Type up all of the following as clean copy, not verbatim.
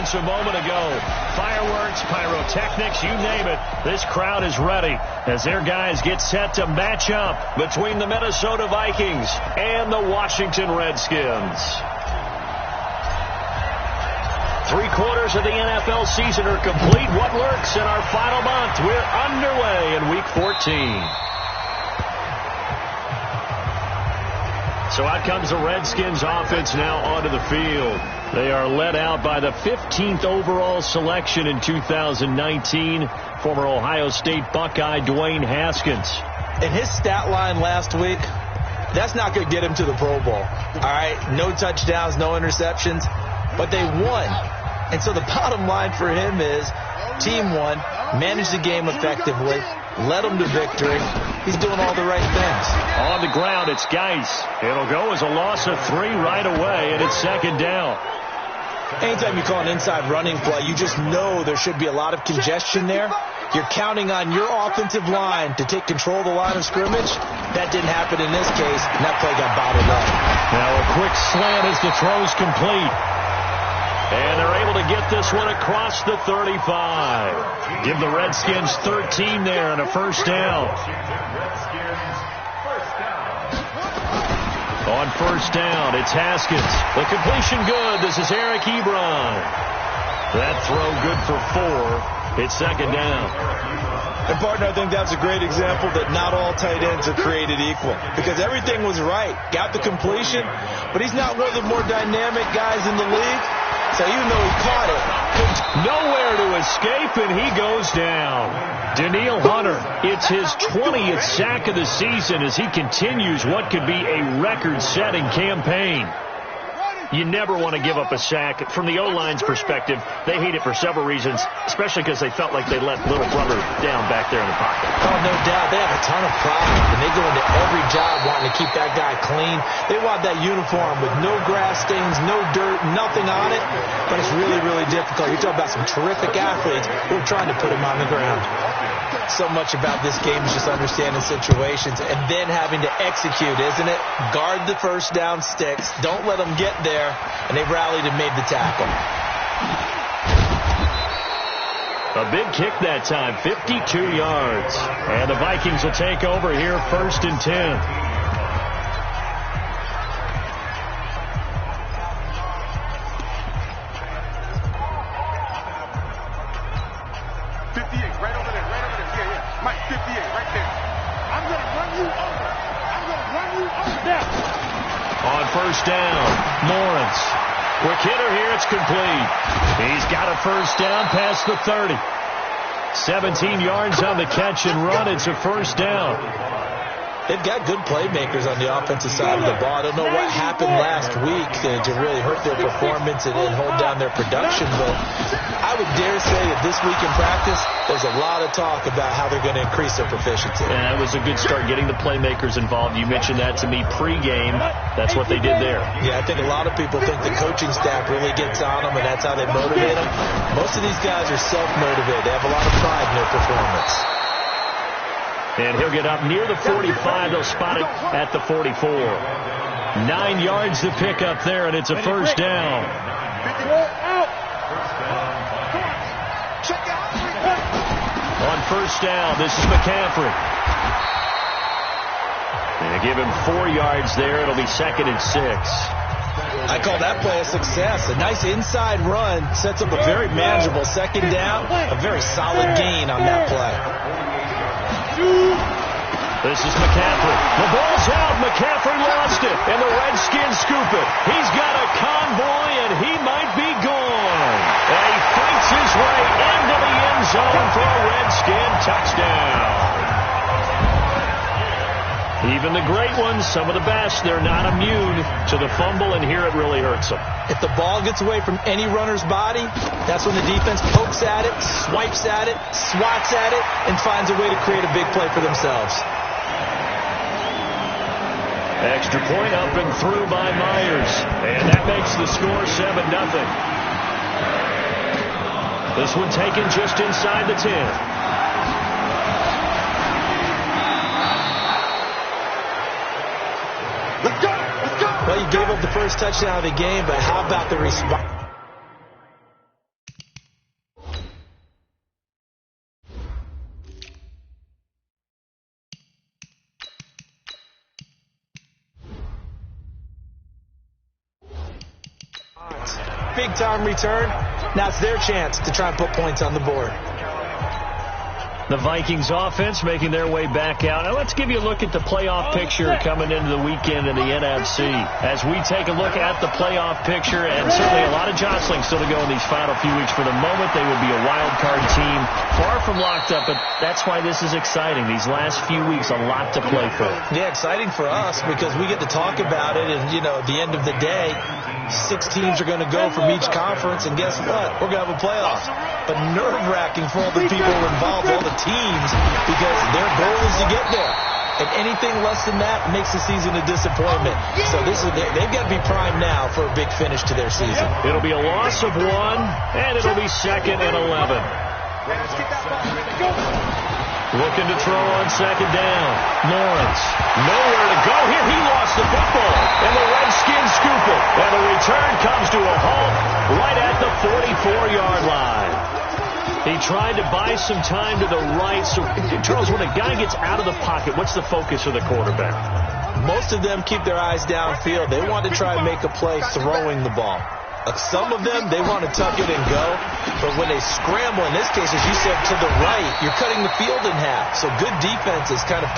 seconds a moment ago. Fireworks, pyrotechnics, you name it. This crowd is ready as their guys get set to match up between the Minnesota Vikings and the Washington Redskins. 3/4 of the NFL season are complete. What lurks in our final month? We're underway in Week 14. So out comes the Redskins offense now onto the field. They are led out by the 15th overall selection in 2019, former Ohio State Buckeye Dwayne Haskins. And his stat line last week, that's not going to get him to the Pro Bowl. All right, no touchdowns, no interceptions, but they won. And so the bottom line for him is team won, managed the game effectively, led them to victory. He's doing all the right things. On the ground, it's Geis. It'll go as a loss of 3 right away, and it's second down. Anytime you call an inside running play, you just know there should be a lot of congestion there. You're counting on your offensive line to take control of the line of scrimmage. That didn't happen in this case, and that play got bottled up. Now a quick slant as the throw's complete. And they're able to get this one across the 35. Give the Redskins 13 there and a first down. On first down, it's Haskins. The completion good. This is Eric Ebron. That throw good for 4. It's second down. And, partner, I think that's a great example that not all tight ends are created equal. Because everything was right. Got the completion, but he's not one of the more dynamic guys in the league. So even though he caught it, nowhere to escape, and he goes down. Danielle Hunter, it's his 20th sack of the season as he continues what could be a record-setting campaign. You never want to give up a sack. From the O-line's perspective, they hate it for several reasons, especially because they felt like they let little brother down back there in the pocket. Oh, no doubt. They have a ton of pride, and they go into every job wanting to keep that guy clean. They want that uniform with no grass stains, no dirt, nothing on it, but it's really, really difficult. You're talking about some terrific athletes who are trying to put him on the ground. So much about this game is just understanding situations and then having to execute, isn't it? Guard the first down sticks. Don't let them get there. And they rallied and made the tackle. A big kick that time, 52 yards. And the Vikings will take over here, 1st and 10. On first down, Lawrence. Quick hitter here, it's complete. He's got a first down past the 30. 17 yards on the catch and run. It's a first down. They've got good playmakers on the offensive side of the ball. I don't know what happened last week to really hurt their performance and hold down their production, but I would dare say that this week in practice, there's a lot of talk about how they're going to increase their proficiency. And that was a good start, getting the playmakers involved. You mentioned that to me pregame. That's what they did there. Yeah, I think a lot of people think the coaching staff really gets on them, and that's how they motivate them. Most of these guys are self-motivated. They have a lot of pride in their performance. And he'll get up near the 45. They'll spot it at the 44. 9 yards to pick up there, and it's a first down. On first down, this is McCaffrey. And they give him 4 yards there. It'll be 2nd and 6. I call that play a success. A nice inside run sets up a very manageable second down. A very solid gain on that play. This is McCaffrey. The ball's out. McCaffrey lost it, and the Redskins scoop it. He's got a convoy, and he might be gone. And he fights his way into the end zone for a Redskin touchdown. Even the great ones, some of the best, they're not immune to the fumble, and here it really hurts them. If the ball gets away from any runner's body, that's when the defense pokes at it, swipes at it, swats at it, and finds a way to create a big play for themselves. Extra point up and through by Myers, and that makes the score 7-0. This one taken just inside the 10. Well, you gave up the first touchdown of the game, but how about the response? big-time return. Now it's their chance to try and put points on the board. The Vikings offense making their way back out. Now let's give you a look at the playoff picture coming into the weekend in the NFC. As we take a look at the playoff picture, and certainly a lot of jostling still to go in these final few weeks. For the moment, they would be a wild card team, far from locked up, but that's why this is exciting. These last few weeks, a lot to play for. Yeah, exciting for us because we get to talk about it, and, at the end of the day, 6 teams are going to go from each conference, and guess what? We're going to have a playoff. But nerve-wracking for all the people involved, all the teams, because their goal is to get there. And anything less than that makes the season a disappointment. So they've got to be primed now for a big finish to their season. It'll be a loss of 1, and it'll be 2nd and 11. Looking to throw on 2nd down. Lawrence, nowhere to go here. He lost the football, and the Redskins scoop it. And the return comes to a halt right at the 44-yard line. He tried to buy some time to the right. So, Charles, when a guy gets out of the pocket, what's the focus of the quarterback? Most of them keep their eyes downfield. They want to try and make a play throwing the ball. Some of them, they want to tuck it and go. But when they scramble, in this case, as you said, to the right, you're cutting the field in half. So good defenses kind of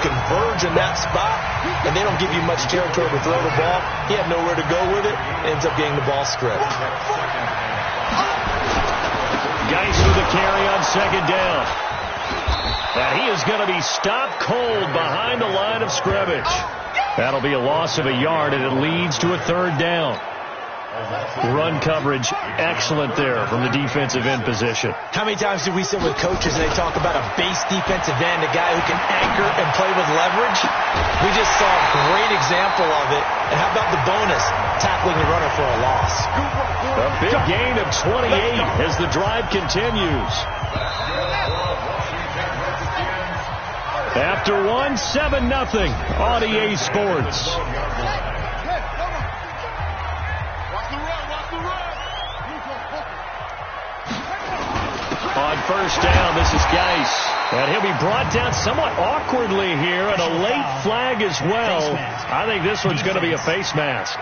converge in that spot, and they don't give you much territory to throw the ball. He had nowhere to go with it. Ends up getting the ball stripped. Geis with a carry on 2nd down. And he is going to be stopped cold behind the line of scrimmage. That'll be a loss of a yard, and it leads to a 3rd down. Run coverage, excellent there from the defensive end position. How many times do we sit with coaches and they talk about a base defensive end, a guy who can anchor and play with leverage? We just saw a great example of it. And how about the bonus, tackling the runner for a loss? A big gain of 28 as the drive continues. After 1, 7-0 on EA Sports. On 1st down, this is Geis. And he'll be brought down somewhat awkwardly here, and a late flag as well. I think this one's going to be a face mask.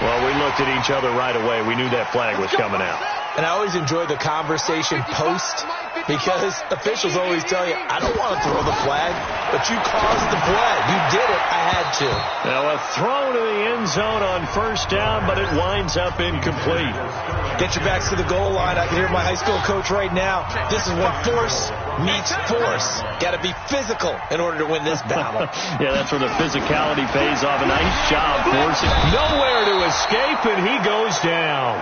Well, we looked at each other right away. We knew that flag was coming out. And I always enjoy the conversation post, because officials always tell you, I don't want to throw the flag, but you caused the play. You did it. I had to. Now a throw to the end zone on 1st down, but it winds up incomplete. Get your backs to the goal line. I can hear my high school coach right now. This is when force meets force. Got to be physical in order to win this battle. Yeah, that's where the physicality pays off. A nice job forcing. Nowhere to escape, and he goes down.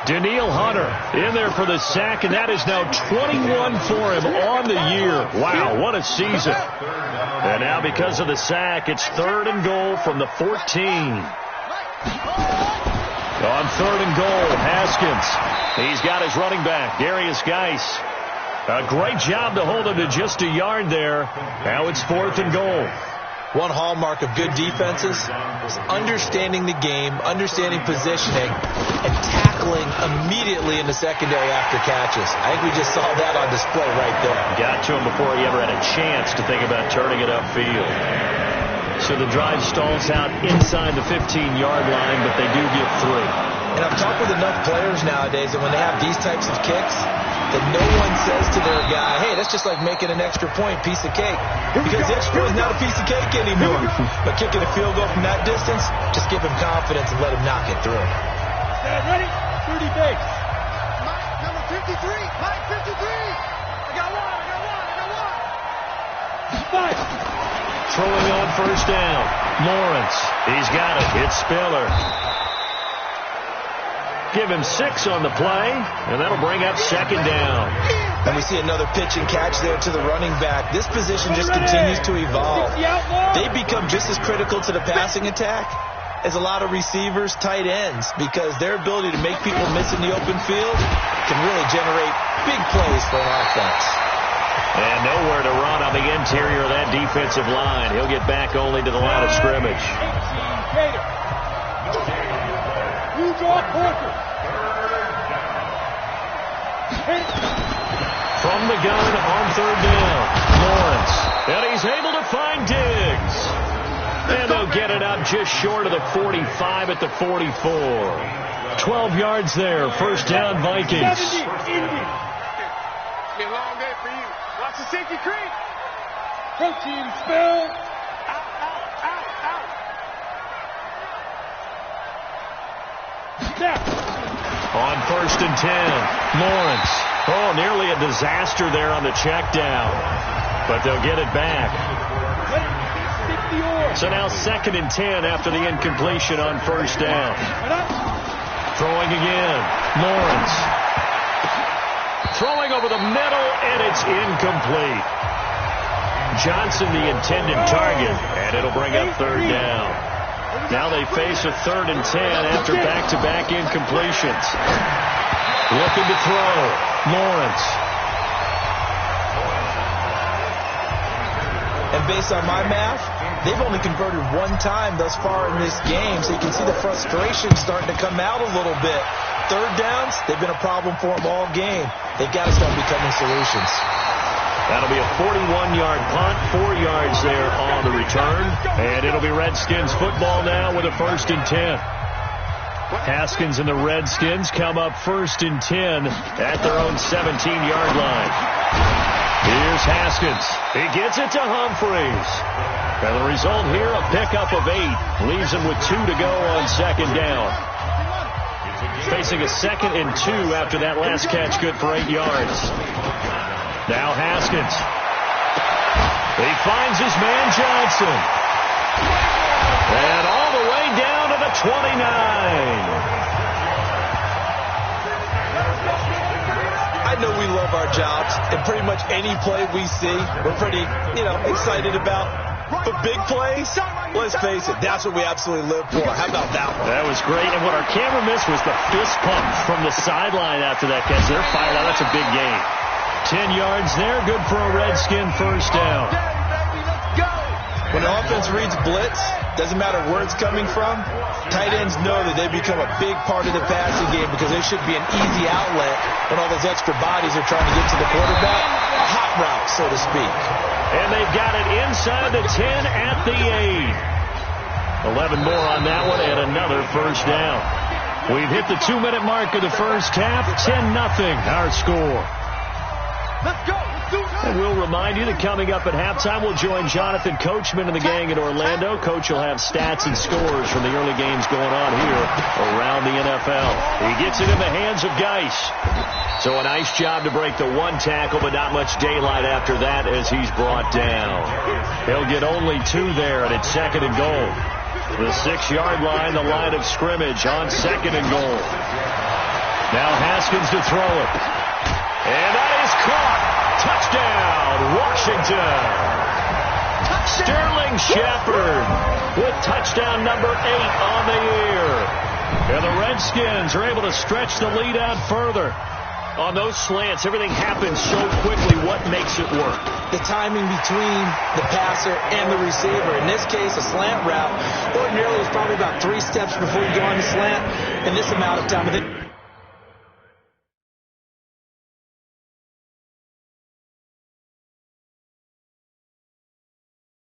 Daniil Hunter in there for the sack, and that is now 21 for him on the year. Wow, what a season. And now because of the sack, it's 3rd and goal from the 14. On 3rd and goal, Haskins. He's got his running back, Darius Geis. A great job to hold him to just a yard there. Now it's 4th and goal. One hallmark of good defenses is understanding the game, understanding positioning, and tackling immediately in the secondary after catches. I think we just saw that on display right there. Got to him before he ever had a chance to think about turning it upfield. So the drive stalls out inside the 15-yard line, but they do get through. And I've talked with enough players nowadays that when they have these types of kicks, that no one says to their guy, hey, that's just like making an extra point, piece of cake. Because extra is not a piece of cake anymore. But kicking a field goal from that distance, just give him confidence and let him knock it through. Stand ready, 30 base. Number 53, Mike 53. I got one. Throwing on 1st down. Lawrence, he's got it. It's Spiller. Give him 6 on the play, and that'll bring up 2nd down. And we see another pitch and catch there to the running back. This position just continues to evolve. They become just as critical to the passing attack as a lot of receivers, tight ends, because their ability to make people miss in the open field can really generate big plays for an offense. And nowhere to run on the interior of that defensive line. He'll get back only to the line of scrimmage. From the gun on 3rd down, Lawrence. And he's able to find Diggs. And they'll get it up just short of the 45 at the 44. 12 yards there. First down, Vikings. 70, Indy. Be a long day for you. Watch the safety creep. Protein spill. Out, out, out, out. Snap. On first and 10, Lawrence. Oh, nearly a disaster there on the check down. But they'll get it back. So now second and 10 after the incompletion on first down. Throwing again, Lawrence. Throwing over the middle, and it's incomplete. Johnson the intended target, and it'll bring up third down. Now they face a 3rd and 10 after back-to-back incompletions. Looking to throw, Lawrence. And based on my math, they've only converted one time thus far in this game, so you can see the frustration starting to come out a little bit. Third downs, they've been a problem for them all game. They've got to start becoming solutions. That'll be a 41-yard punt, 4 yards there on the return. And it'll be Redskins football now with a 1st and 10. Haskins and the Redskins come up 1st and 10 at their own 17-yard line. Here's Haskins. He gets it to Humphreys. And the result here, a pickup of 8. Leaves him with 2 to go on second down. Facing a 2nd and 2 after that last catch, good for 8 yards. Now Haskins. He finds his man Johnson. And all the way down to the 29. I know we love our jobs, and pretty much any play we see, we're pretty, excited about. But big plays, let's face it, that's what we absolutely live for. How about that one? That was great. And what our camera missed was the fist pump from the sideline after that catch. They're fired out. That's a big gain. 10 yards there, good for a Redskin first down. When the offense reads blitz, doesn't matter where it's coming from, tight ends know that they become a big part of the passing game because they should be an easy outlet when all those extra bodies are trying to get to the quarterback. A hot route, so to speak. And they've got it inside the 10 at the 8. 11 more on that one and another first down. We've hit the 2-minute mark of the first half. 10-0 our score. Let's go. Let's do it. And we'll remind you that coming up at halftime, we'll join Jonathan Coachman and the gang in Orlando. Coach will have stats and scores from the early games going on here around the NFL. He gets it in the hands of Geis. So a nice job to break the 1 tackle, but not much daylight after that as he's brought down. He'll get only 2 there, and it's 2nd and goal. The 6-yard line, the line of scrimmage on 2nd and goal. Now Haskins to throw it. And that is caught. Touchdown, Washington. Sterling Shepard with touchdown number 8 on the year. And the Redskins are able to stretch the lead out further. On those slants, everything happens so quickly. What makes it work? The timing between the passer and the receiver. In this case, a slant route. Ordinarily, it's probably about 3 steps before you go on the slant. In this amount of time, I think